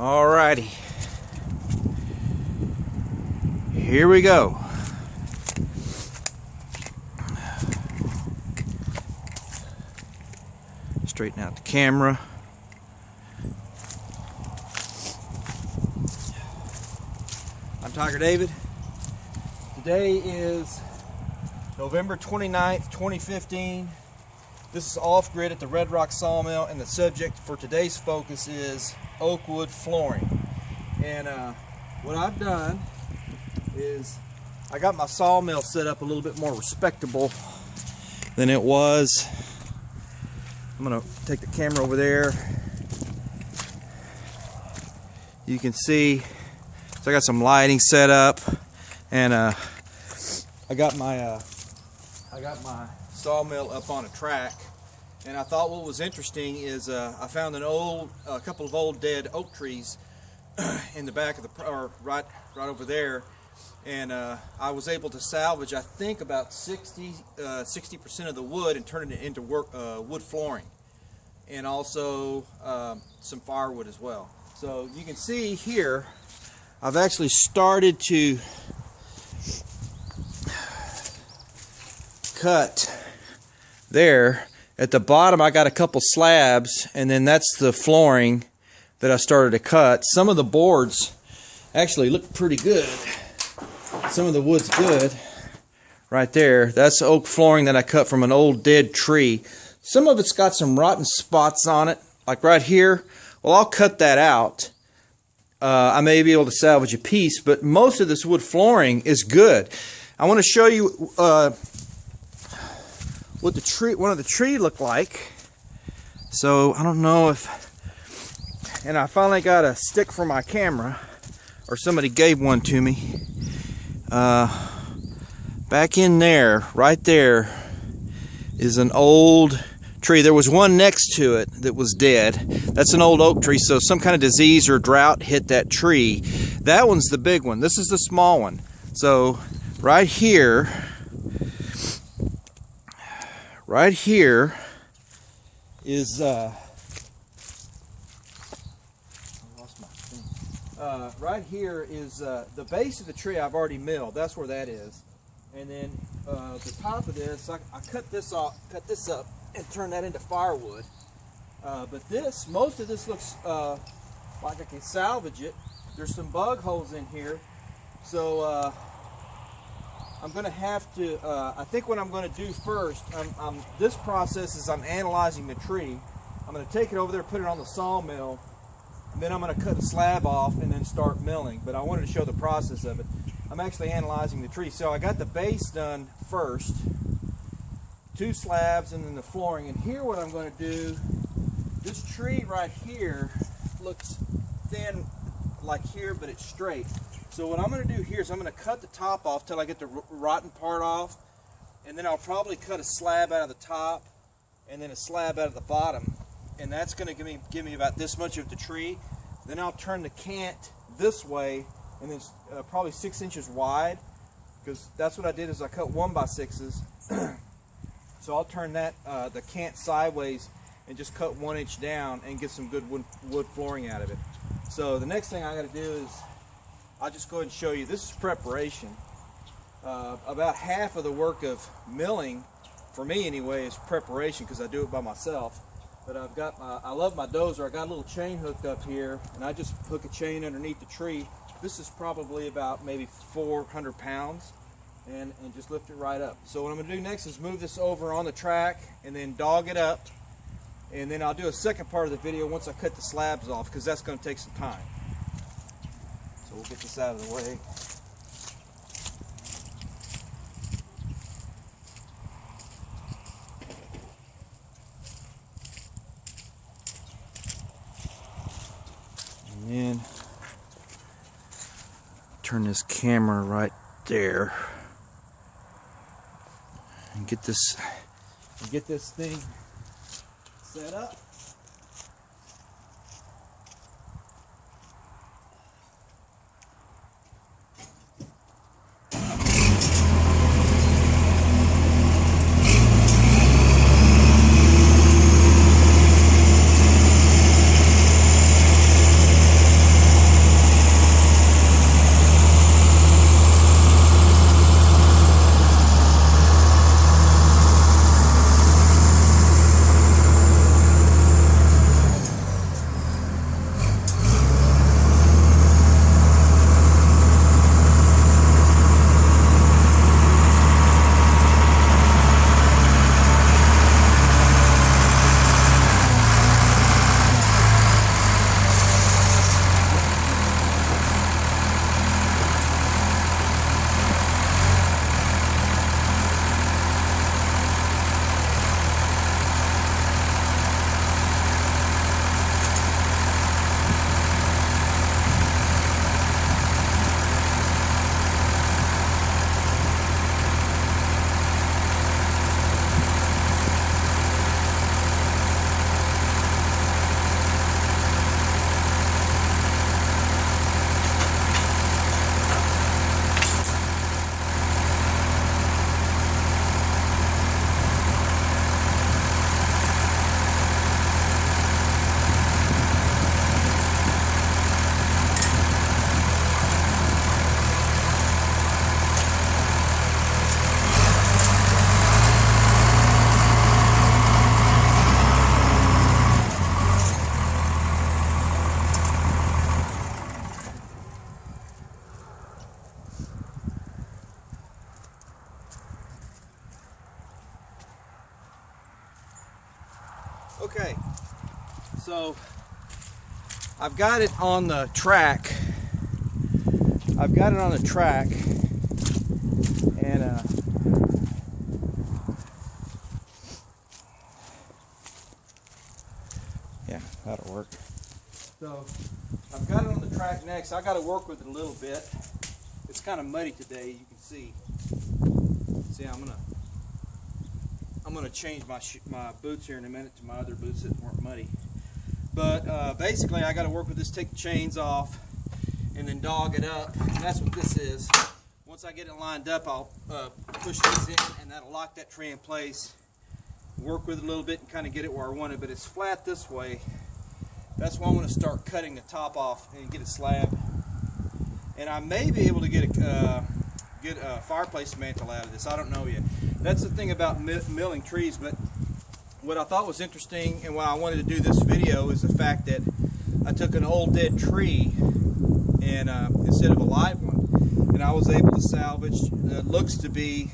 Alrighty, here we go. Straighten out the camera. I'm Tiger David. Today is November 29th, 2015. This is Offgrid at the Red Rock Sawmill, and the subject for today's focus is oak wood flooring. And what I've done is I got my sawmill set up a little bit more respectable than it was. I'm gonna take the camera over there. You can see, so I got some lighting set up, and I got my sawmill up on a track. And I thought what was interesting is I found a couple of old dead oak trees in the back of the, or right over there, and I was able to salvage, I think, about 60% of the wood and turn it into wood flooring, and also some firewood as well. So you can see here, I've actually started to cut there. At the bottom I got a couple slabs, and then that's the flooring that I started to cut. Some of the boards actually look pretty good. Some of the wood's good right there. That's oak flooring that I cut from an old dead tree. Some of it's got some rotten spots on it, like right here. Well, I'll cut that out. I may be able to salvage a piece, but most of this wood flooring is good. I want to show you what one of the tree looked like. So I don't know if, and I finally got a stick for my camera, or somebody gave one to me. Back in there, right there, is an old tree. There was one next to it that was dead. That's an old oak tree, so some kind of disease or drought hit that tree. That one's the big one. This is the small one. So right here is right here is the base of the tree. I've already milled. That's where that is. And then the top of this, I cut this off, cut this up, and turn that into firewood. But most of this looks like I can salvage it. There's some bug holes in here, so I'm going to have to, I think what I'm going to do first, this process is I'm analyzing the tree. I'm going to take it over there, put it on the sawmill, and then I'm going to cut the slab off and then start milling. But I wanted to show the process of it. I'm actually analyzing the tree. So I got the base done first, 2 slabs, and then the flooring. And here what I'm going to do, this tree right here looks thin like here, but it's straight. So what I'm going to do here is I'm going to cut the top off till I get the rotten part off, and then I'll probably cut a slab out of the top and then a slab out of the bottom, and that's going to give me about this much of the tree. Then I'll turn the cant this way, and it's probably 6 inches wide, because that's what I did is I cut 1x6s. So I'll turn that the cant sideways and just cut 1 inch down and get some good wood flooring out of it. So the next thing I got to do is I'll just go ahead and show you. This is preparation. About half of the work of milling, for me anyway, is preparation, because I do it by myself. But I've got I love my dozer. I got a little chain hooked up here, and I just hook a chain underneath the tree. This is probably about maybe 400 pounds, and just lift it right up. So what I'm going to do next is move this over on the track and then dog it up, and then I'll do a second part of the video once I cut the slabs off, because that's going to take some time. So we'll get this out of the way. And then turn this camera right there and get this thing set up. Okay, so I've got it on the track. And yeah, that'll work. So I've got it on the track next. I got to work with it a little bit. It's kind of muddy today, you can see. See, I'm gonna change my boots here in a minute to my other boots that weren't muddy. But basically, I got to work with this. Take the chains off, and then dog it up. And that's what this is. Once I get it lined up, I'll push this in, and that'll lock that tree in place. Work with it a little bit and kind of get it where I want it. But it's flat this way. That's why I'm going to start cutting the top off and get a slab. And I may be able to get a fireplace mantle out of this. I don't know yet. That's the thing about milling trees. But what I thought was interesting and why I wanted to do this video is the fact that I took an old dead tree and instead of a live one, and I was able to salvage. It looks to be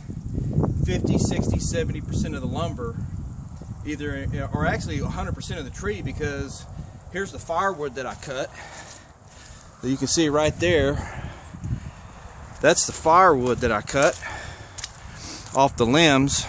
50, 60, 70% of the lumber, either, or actually 100% of the tree, because here's the firewood that I cut. You can see right there, that's the firewood that I cut off the limbs